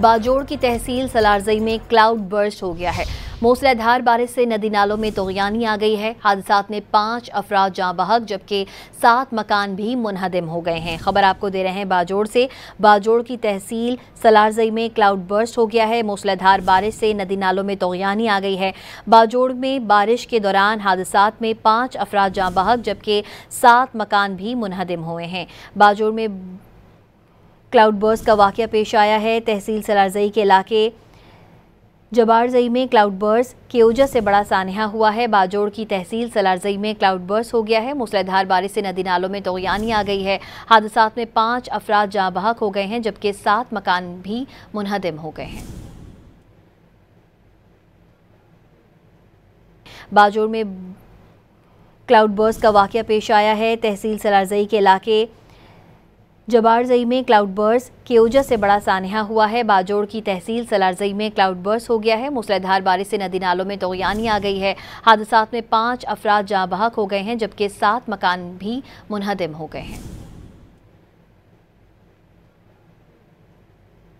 बाजोड़ की तहसील सलारजई में cloud burst हो गया है। मूसलाधार बारिश से नदी नालों में तोगयानी आ गई है। हादसात में 5 अफराद जाँ बहक जबकि 7 मकान भी मुनहदम हो गए हैं। खबर आपको दे रहे हैं बाजोड़ से। बाजोड़ की तहसील सलारजई में क्लाउड बर्स्ट हो गया है। मूसलाधार बारिश से नदी नालों में तोगयानी आ गई है। बाजोड़ में बारिश के दौरान हादसात में 5 अफराद जाँ बहक जबकि 7 मकान भी मुनहदम हुए हैं। बाजोड़ में क्लाउड बर्स्ट का वाक़या पेश आया है। तहसील सलारजई के इलाके जबारजई में क्लाउड बर्स्ट की वजह से बड़ा सानहा हुआ है। बाजोड़ की तहसील सलारजई में क्लाउड बर्स्ट हो गया है। मूसलाधार बारिश से नदी नालों में तोगयानी आ गई है। हादसात में 5 अफराद जाँ बहक हो गए हैं जबकि 7 मकान भी मुनहदम हो गए हैं। बाजोड़ में क्लाउड बर्स्ट का वाक़या पेश आया है। तहसील सलारजई के इलाके जबारजई में क्लाउड बर्स्ट की वजह से बड़ा सानहा हुआ है। बाजोड़ की तहसील सलारजई में क्लाउड बर्स्ट हो गया है। मूसलाधार बारिश से नदी नालों में तोगयानी आ गई है। हादसात में 5 अफराद जाँ बहक हो गए हैं जबकि 7 मकान भी मुनहदम हो गए हैं।